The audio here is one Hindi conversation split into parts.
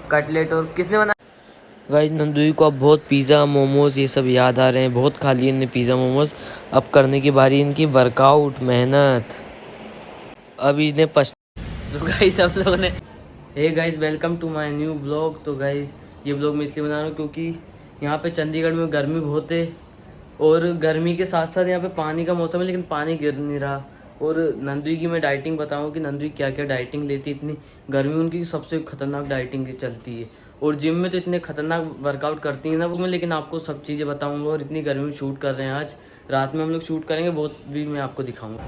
कटलेट और किसने बनाया? गाइस नंदुई को अब बहुत पिज़्ज़ा मोमोज ये सब याद आ रहे हैं। बहुत खा लिए इनने पिज़्ज़ा मोमोज। अब करने की बारी इनकी वर्कआउट मेहनत। अब इन्हें तो गाइस हम लोगों ने hey guys welcome to my new blog. तो गाइस ये ब्लॉग मैं इसलिए बना रहा हूँ क्योंकि यहाँ पे चंडीगढ़ में गर्मी बहुत है और गर्मी के साथ साथ यहाँ पे पानी का मौसम है लेकिन पानी गिर नहीं रहा। और नंदुई की मैं डाइटिंग बताऊँ कि नंदुई क्या क्या डाइटिंग लेती है। इतनी गर्मी उनकी सबसे खतरनाक डाइटिंग चलती है और जिम में तो इतने खतरनाक वर्कआउट करती है ना वो मैं, लेकिन आपको सब चीज़ें बताऊँगा। और इतनी गर्मी में शूट कर रहे हैं, आज रात में हम लोग शूट करेंगे, बहुत भी मैं आपको दिखाऊँगा।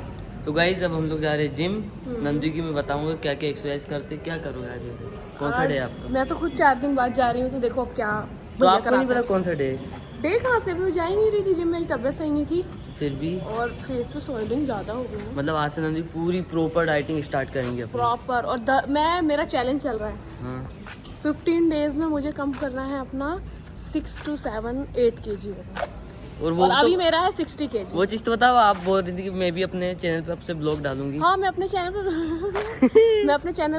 तो गाइस जब हम लोग जा रहे हैं जिम, नंदू की मैं बताऊंगा क्या क्या एक्सरसाइज करते क्या करोगे आज वैसे? कौन सा डे है आपका? मैं तो खुद 4 दिन बाद जा रही हूँ तो देखो अब क्या। तो आपको नहीं पता कौन सा डे है? डे कहाँ से, मैं जा ही नहीं रही थी जिम, मेरी तबीयत सही नहीं थी फिर भी और फेस पे सोल्डिंग ज़्यादा हो गई है। मतलब आज से नंदू पूरी प्रॉपर डाइटिंग स्टार्ट करेंगे प्रॉपर। और मेरा चैलेंज चल रहा है। हाँ 15 डेज में मुझे कम करना है अपना 6 to 7 8 kg वजन। और अभी मेरा है 60 kg। वो चीज़ तो बताओ। आप बोल रही थी कि मैं भी अपने चैनल पे आपसे ब्लॉग डालूंगी। हाँ मैं अपने चैनल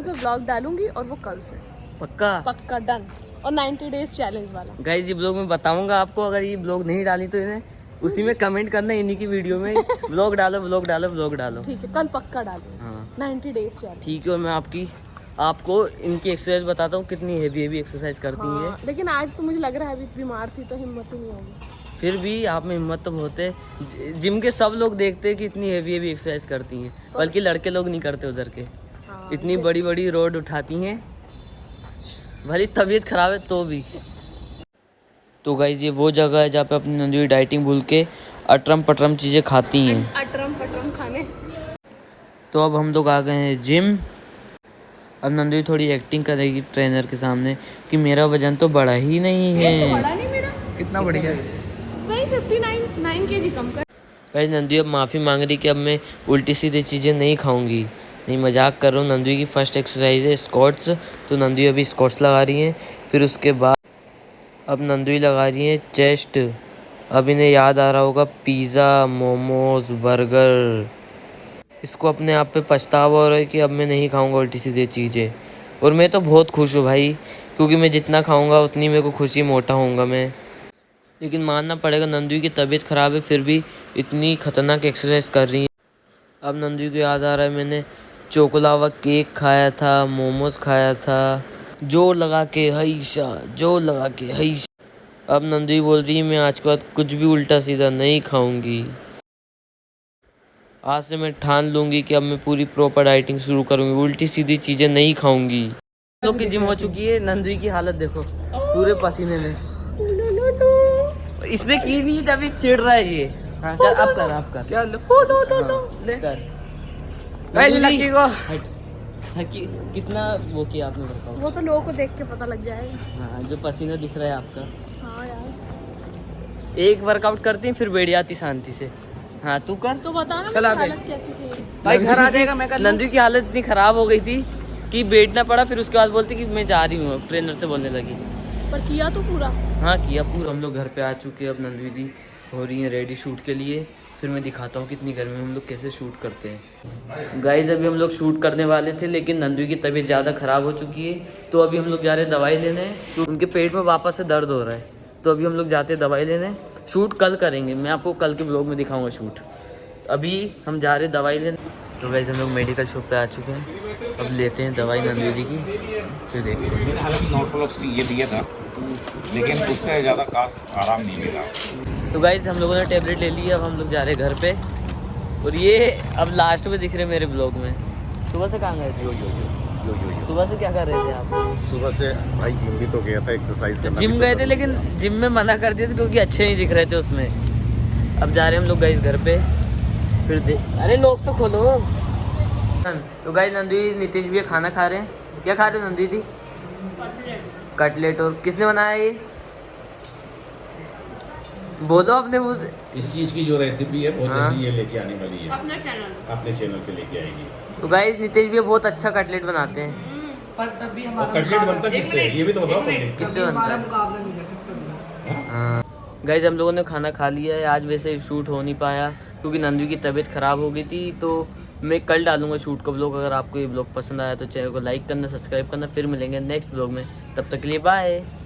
पे ब्लॉग डालूंगी और वो कल से पक्का डन। और 90 डेज चैलेंज वाला। गाइस ये ब्लॉग मैं बताऊंगा आपको। अगर ये ब्लॉग नहीं डाली तो इन्हें उसी में कमेंट करना इन्हीं की वीडियो में ब्लॉग डालो ब्लॉग डालो ब्लॉग डालो। ठीक है कल पक्का डालो। हाँ 90 डेज चैलेंज। ठीक है। और मैं आपको इनकी एक्सरसाइज बताता हूँ कितनी हेवी एक्सरसाइज करती हैं। लेकिन आज तो मुझे लग रहा है अभी बीमार थी तो हिम्मत ही नहीं होगी। फिर भी आप में हिम्मत तो बहुत है। जिम के सब लोग देखते हैं कि इतनी हेवी एक्सरसाइज करती हैं, बल्कि लड़के लोग नहीं करते उधर के। इतनी बड़ी बड़ी रोड उठाती हैं, भली तबीयत खराब है तो भी। तो गाइस ये वो जगह है जहाँ पे अपनी नंदुई डाइटिंग भूल के अटरम पटरम चीज़ें खाती हैं। अटरम पटरम खाने। तो अब हम लोग आ गए हैं जिम। अब नंदुई थोड़ी एक्टिंग करेगी ट्रेनर के सामने कि मेरा वजन तो बढ़ा ही नहीं है। बड़ा नहीं मेरा। कितना बढ़ गया? वही 59 kg कम कर। गाइस नंदुई अब माफ़ी मांग रही कि अब मैं उल्टी सीधी चीज़ें नहीं खाऊंगी। नहीं मजाक कर रहा हूँ। नंदुई की फर्स्ट एक्सरसाइज है स्क्वाट्स। तो नंदुई अभी स्क्वाट्स लगा रही हैं। फिर उसके बाद अब नंदुई लगा रही हैं चेस्ट। अब इन्हें याद आ रहा होगा पिज़्ज़ा मोमोज बर्गर। इसको अपने आप पे पछतावा हो रहा है कि अब मैं नहीं खाऊंगा उल्टी सीधी चीज़ें। और मैं तो बहुत खुश हूँ भाई, क्योंकि मैं जितना खाऊंगा उतनी मेरे को खुशी, मोटा होऊंगा मैं। लेकिन मानना पड़ेगा नंदुई की तबीयत ख़राब है फिर भी इतनी खतरनाक एक्सरसाइज कर रही है। अब नंदुई को याद आ रहा है मैंने चोकोलावा केक खाया था, मोमोज खाया था। जोर लगा के हईशा, जोर लगा के हईशा। अब नंदुई बोल रही है मैं आज के बाद कुछ भी उल्टा सीधा नहीं खाऊंगी। आज से मैं ठान लूंगी कि अब मैं पूरी प्रॉपर डाइटिंग शुरू करूंगी, उल्टी सीधी चीज़ें नहीं खाऊंगी। लोग की जिम हो चुकी है। नंदुई की हालत देखो पूरे पसीने में। इसने की नहीं तभी चिढ़ रहा है ये। हाँ चल अब कर क्या लो थकी कितना वो किया आपने बताओ? वो तो लोगों को देख के पता लग जाएगा। हाँ जो पसीना दिख रहा है आपका। हाँ यार एक वर्कआउट करती फिर बैठ जाती शांति से। हाँ तू कर तो बता ना मेरी हालत कैसी थी। भाई घर आ जाएगा मैं कर। नंदू की हालत इतनी खराब हो गई थी कि बैठना पड़ा। फिर उसके बाद बोलती कि मैं जा रही हूँ, ट्रेनर से बोलने लगी। पर किया तो पूरा। हाँ किया पूरा। हम लोग घर पे आ चुके हैं। अब नंदू दी हो रही है रेडी शूट के लिए। फिर मैं दिखाता हूँ कितनी गर्मी में हम लोग कैसे शूट करते हैं। गाइस अभी हम लोग शूट करने वाले थे लेकिन नंदू की तबीयत ज़्यादा ख़राब हो चुकी है। तो अभी हम लोग जा रहे हैं दवाई लेने। तो उनके पेट में वापस से दर्द हो रहा है। तो अभी हम लोग जाते हैं दवाई लेने। शूट कल करेंगे, मैं आपको कल के ब्लॉग में दिखाऊँगा शूट। अभी हम जा रहे हैं दवाई लेने। तो वैसे हम लोग मेडिकल शॉप पे आ चुके हैं। अब लेते हैं दवाई नंदू दी की, फिर देखते हैं। मेरे हालत नॉर्फोलॉक्स ये दिया था लेकिन उससे ज़्यादा खास आराम नहीं मिला। तो गाइस हम लोगों ने टेबलेट ले ली। अब हम लोग जा रहे हैं घर पे। और ये अब लास्ट में दिख रहे मेरे ब्लॉग में। सुबह से कहाँ गए थे? सुबह से क्या कर रहे थे आप? सुबह से भाई जिम भी तो गया था, एक्सरसाइज करना। जिम गए थे लेकिन जिम में मना कर दिया था क्योंकि अच्छे नहीं दिख रहे थे उसमें। अब जा रहे हैं हम लोग गाइस घर पे। फिर अरे लोग तो खोलो। तो गाइस नंदी नीतीश भी खाना खा रहे हैं। क्या खा रहे हो नंदी दी? कटलेट। और किसने बनाया ये? बोलो अपने मुँह से। इस चीज़ की जो रेसिपी है बहुत हाँ। जल्दी ये लेके आने वाली है, अपने चैनल पे लेके आएगी। तो गाइस नीतीश भी बहुत अच्छा कटलेट बनाते हैं। पर तब भी और हमारा कटलेट बनता किससे ये भी तो बताओ पहले। किससे बनता हमारा है? मुकाबला नहीं कर सकते। हाँ गाइस हम लोगों ने खाना खा लिया है। आज वैसे शूट हो नहीं पाया क्योंकि नंदू की तबीयत ख़राब हो गई थी। तो मैं कल डालूंगा शूट का ब्लॉग। अगर आपको ये ब्लॉग पसंद आया तो चैनल को लाइक करना, सब्सक्राइब करना। फिर मिलेंगे नेक्स्ट ब्लॉग में। तब तक के लिए बाय।